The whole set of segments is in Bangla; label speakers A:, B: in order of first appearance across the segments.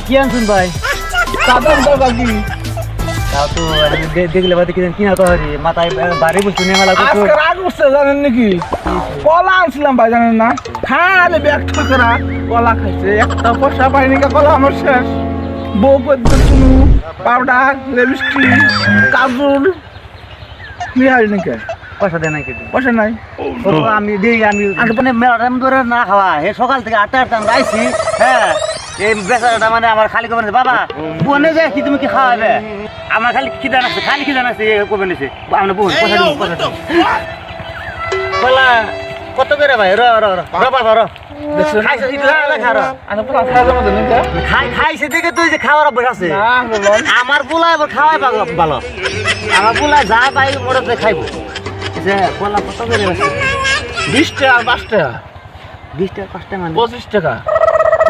A: কি আনছেন ভাই?
B: চাদর দাও বাকি
A: তাও তো দেখলে বাদে কিনা তো হরি মাথায় বাড়ি বসে নিয়ে মেলা করছো।
B: আজকে রাগ উঠছে জানেন নাকি? কলা আনছিলাম ভাই জানেন না, খালে ব্যাগ ঠোকরা কলা খাইছে, একটা পয়সা পাইনি কা, কলা আমার শেষ। বউ করতে শুনু পাউডার লিপস্টিক কাজল নিয়ে হারি নাকি
A: পয়সা দেয় নাই কেটে
B: পয়সা নাই।
A: আমি দিই আমি মানে মেলাটাম ধরে না খাওয়া হে সকাল থেকে 8টা আমরা আইছি। হ্যাঁ এই বেচারাটা মানে আমার খালি কবে বাবা বনে যায় কি তুমি কি খাওয়াবে আমার খালি খিদা নাচ্ছে খালি খিদা নাচ্ছে কবে নিছে আমরা বোন পয়সা দিব পয়সা দিব বলা কত করে ভাই র র র বাবা র খাইছে ইতলা খা র
B: আমি পুরো খাওয়া যাবে না
A: খাইছে দেখে তুই যে খাওয়ার অভ্যাস আছে
B: না বলুন
A: আমার পোলা এবার খাওয়াই ভালো আমার পোলা যা পাই মোড়ে খাইবো যে কলা কত করে আছে
B: 20 টাকা 5 টাকা
A: 20 টাকা 5 টাকা মানে
B: 25 টাকা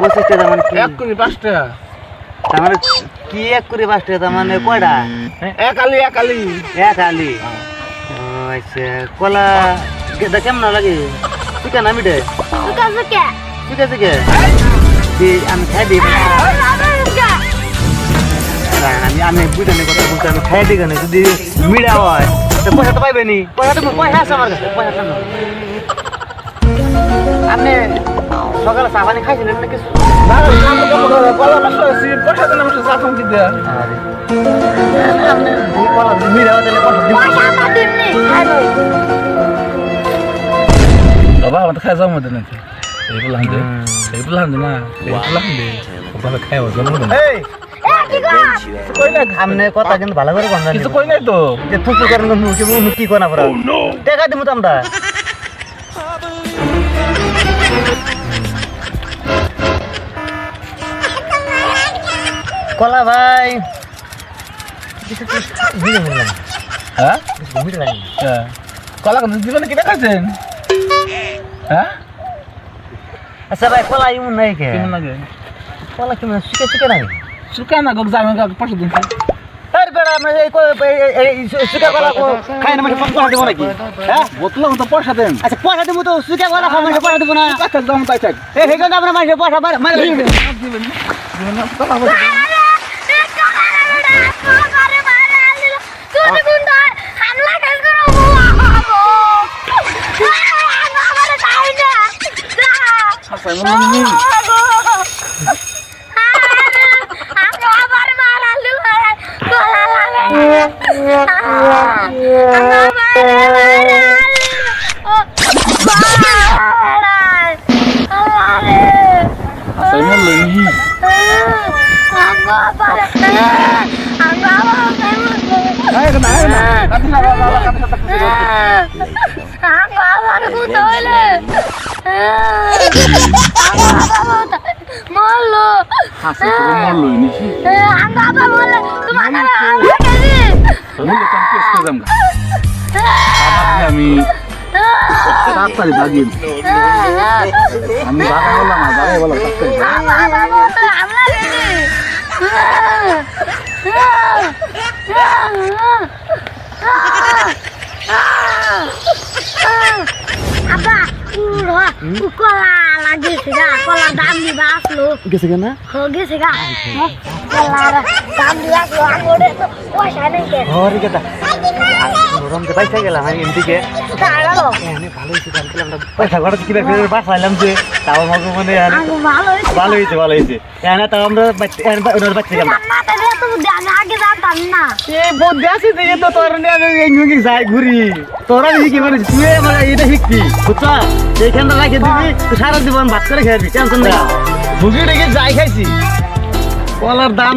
A: 25 টাকা মানে কি
B: 1 কোটি 5 টাকা
A: তার মানে কি 1 করে 5 টাকা তার মানে কয়টা
B: এক আলি
A: এক আলি আচ্ছা কলা কেমন লাগে ঠিক না মিটে ঠিক আছে কে আমি খাই দিই আমি বুঝানোর কথা বলছি আমি খাই দিই কেন যদি মিড়া হয় তো পয়সা তো পাইবে নি পয়সা আছে আমার কাছে পয়সা কেন আপনি সকালে চা পানি খাইছিলেন না কিছু
B: কলা মাসা আছে পয়সা দেন আমার সাথে কি দেয়া
A: আপনি কলা মিড়া হলে পয়সা
B: বাবা আমার খাই যাবো না এইগুলো হান্দে না এইগুলো হান্দে বাবা খাইও যাবো না কই না
A: সামনে কথা কিন্তু ভালো করে বন্ধ
B: কিছু কই নাই তো
A: যে ফুসু করেন কি কোনা পড়া টাকা দিব তো আমরা কলা ভাই
B: হ্যাঁ কলা জীবনে কিনা খাচ্ছেন হ্যাঁ
A: আচ্ছা ভাই কলা ইমন নাই কে
B: কেমন লাগে
A: কলা কেমন শিখে নাই
B: শুকা না গো যাবেন গো পাশে দিন
A: আরে বেড়া আমরা এই সুকা কলা খাই না মানে পয়সা দেব নাকি হ্যাঁ
B: বোতল তো পয়সা দেন
A: আচ্ছা পয়সা দেব তো সুকা কলা খাই মানে পয়সা দেব না
B: টাকা দাম তাই থাক
A: এই হেগন আমরা মানে পয়সা মার
B: দিবেন না কলা আমি তাড়াতাড়ি ভাগিয়ে আমি ভাগা বললাম না ভাগাই বললাম
C: কলা লাগিয়েছে গা কলা দাম দিবা আসলো
A: গেছে কেন
C: গেছে গা কলার দাম দিবা আসলো আঙুরে তো পয়সা নেই কে
A: ঘরে গেতা রম তে পয়সা গেলাম আমি এমটিকে
C: তাড়ালো
A: আমি ভালো হইছে জানছিলাম না পয়সা ঘরে কি ফের বাসাইলাম যে তাও আমাকে মানে
C: আঙু ভালো হইছে
A: ভালো হইছে এনে তাও আমরা ওনার বাচ্চা গেলাম
C: না তাহলে তো আমি আগে জানতাম না
A: এ বন্ধু আছে দেখে তো তোর নিয়ে আমি এঙ্গুকি যাই ঘুরি তোরা কি মানে তুই মানে এটা শিখবি বুঝছা এইখানটা রাখে দিবি তুই সারা জীবন ভাত করে খাবি টেনশন না মুগি রেখে যাই খাইছি কলার দাম